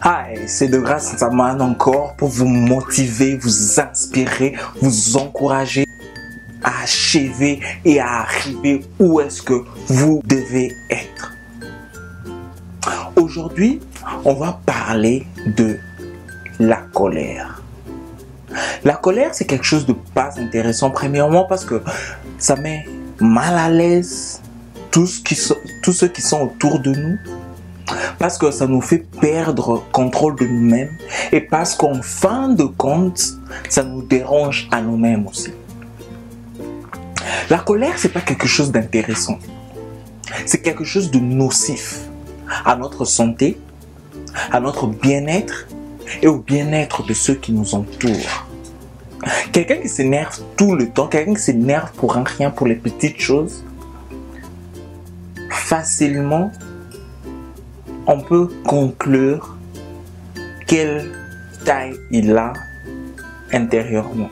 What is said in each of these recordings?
Hi, c'est de grâce à Man encore pour vous motiver, vous inspirer, vous encourager à achever et à arriver où est-ce que vous devez être. Aujourd'hui, on va parler de la colère. La colère, c'est quelque chose de pas intéressant, premièrement parce que ça met mal à l'aise tous ceux qui sont autour de nous, parce que ça nous fait perdre contrôle de nous-mêmes et parce qu'en fin de compte, ça nous dérange à nous-mêmes aussi. La colère, c'est pas quelque chose d'intéressant. C'est quelque chose de nocif à notre santé, à notre bien-être et au bien-être de ceux qui nous entourent. Quelqu'un qui s'énerve tout le temps, quelqu'un qui s'énerve pour un rien, pour les petites choses, facilement, on peut conclure quelle taille il a intérieurement.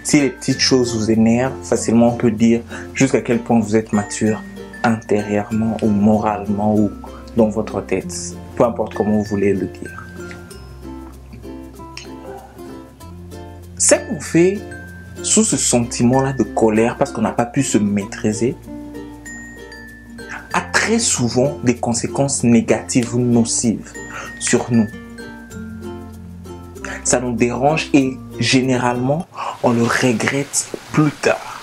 Si les petites choses vous énervent, facilement on peut dire jusqu'à quel point vous êtes mature intérieurement ou moralement ou dans votre tête. Peu importe comment vous voulez le dire. Ce qu'on fait sous ce sentiment-là de colère parce qu'on n'a pas pu se maîtriser a très souvent des conséquences négatives ou nocives sur nous. Ça nous dérange et généralement on le regrette plus tard.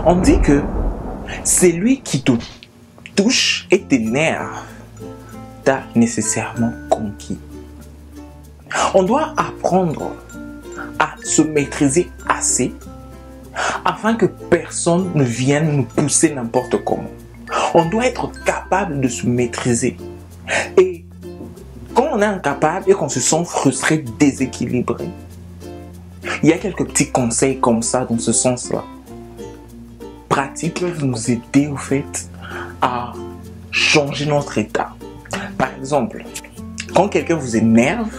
On dit que c'est lui qui te touche et t'énerve, t'as nécessairement conquis. On doit apprendre à se maîtriser assez afin que personne ne vienne nous pousser n'importe comment. On doit être capable de se maîtriser. Et quand on est incapable et qu'on se sent frustré, déséquilibré, il y a quelques petits conseils comme ça dans ce sens-là. Pratiques peuvent nous aider au fait à changer notre état. Par exemple, quand quelqu'un vous énerve,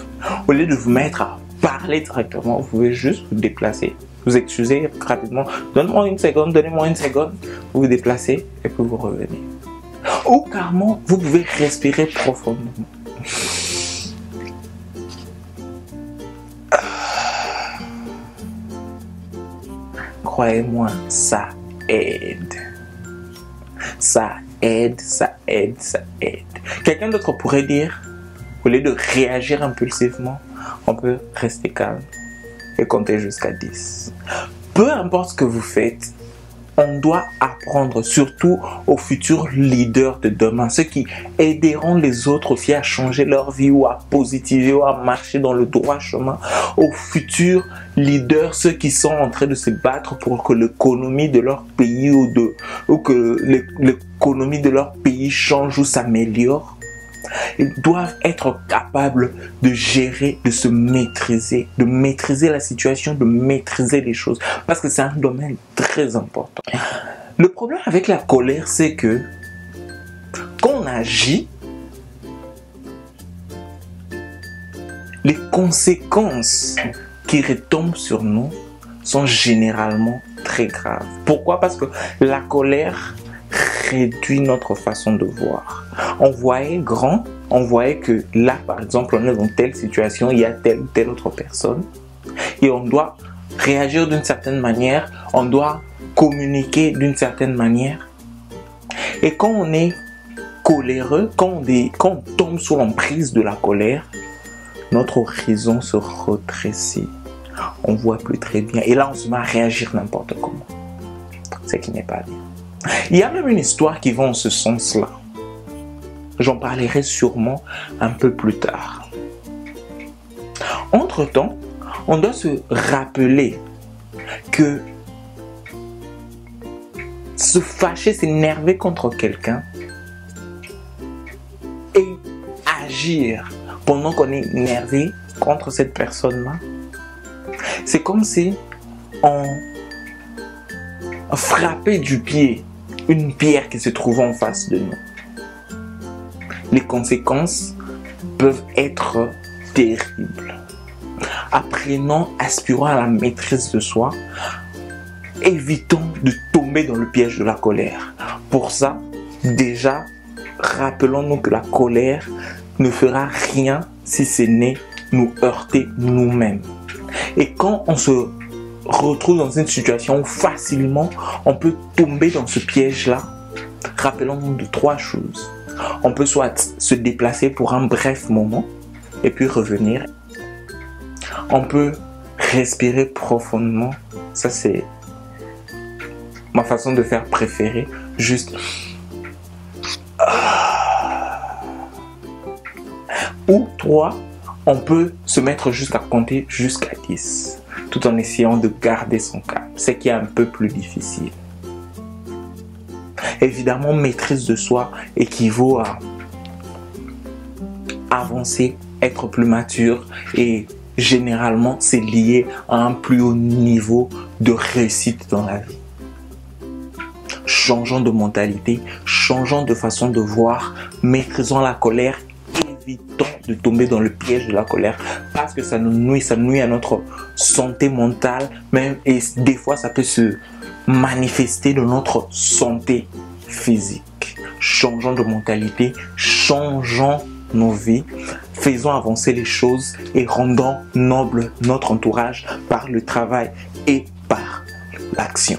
au lieu de vous mettre à parler directement, vous pouvez juste vous déplacer. Vous excusez rapidement. Donnez-moi une seconde. Vous vous déplacez et puis vous revenez. Ou carrément, vous pouvez respirer profondément. Croyez-moi, ça aide. Ça aide. Quelqu'un d'autre pourrait dire, au lieu de réagir impulsivement, on peut rester calme et compter jusqu'à 10. Peu importe ce que vous faites, on doit apprendre, surtout aux futurs leaders de demain, ceux qui aideront les autres aussi à changer leur vie ou à positiver ou à marcher dans le droit chemin, aux futurs leaders, ceux qui sont en train de se battre pour que l'économie de leur pays ou que l'économie de leur pays change ou s'améliore. Ils doivent être capables de gérer, de se maîtriser, de maîtriser la situation, de maîtriser les choses. Parce que c'est un domaine très important. Le problème avec la colère, c'est que quand on agit, les conséquences qui retombent sur nous sont généralement très graves. Pourquoi? Parce que la colère réduit notre façon de voir. On voyait grand, on voyait que là, par exemple, on est dans telle situation, il y a telle ou telle autre personne, et on doit réagir d'une certaine manière, on doit communiquer d'une certaine manière. Et quand on est coléreux, quand on tombe sous l'emprise de la colère, notre horizon se rétrécit. On ne voit plus très bien. Et là, on se met à réagir n'importe comment. Ce qui n'est pas bien. Il y a même une histoire qui va en ce sens-là. J'en parlerai sûrement un peu plus tard. Entre-temps, on doit se rappeler que se fâcher, s'énerver contre quelqu'un et agir pendant qu'on est énervé contre cette personne-là, c'est comme si on frappait du pied une pierre qui se trouve en face de nous. Les conséquences peuvent être terribles. Apprenons, aspirons à la maîtrise de soi évitons de tomber dans le piège de la colère. Pour ça, déjà, rappelons-nous que la colère ne fera rien si ce n'est nous heurter nous-mêmes. Et quand on se retrouve dans une situation où facilement on peut tomber dans ce piège-là, rappelons-nous de 3 choses. On peut soit se déplacer pour un bref moment et puis revenir. On peut respirer profondément. Ça, c'est ma façon de faire préférée. Juste. Ou 3, on peut se mettre juste à compter jusqu'à 10, tout en essayant de garder son calme. C'est qui est un peu plus difficile. Évidemment, maîtrise de soi équivaut à avancer, être plus mature et généralement, c'est lié à un plus haut niveau de réussite dans la vie. Changeons de mentalité, changeons de façon de voir, maîtrisons la colère, évitons de tomber dans le piège de la colère parce que ça nous nuit à notre santé mentale, même, et des fois ça peut se manifester dans notre santé physique. Changeons de mentalité, changeons nos vies, faisons avancer les choses et rendons noble notre entourage par le travail et par l'action.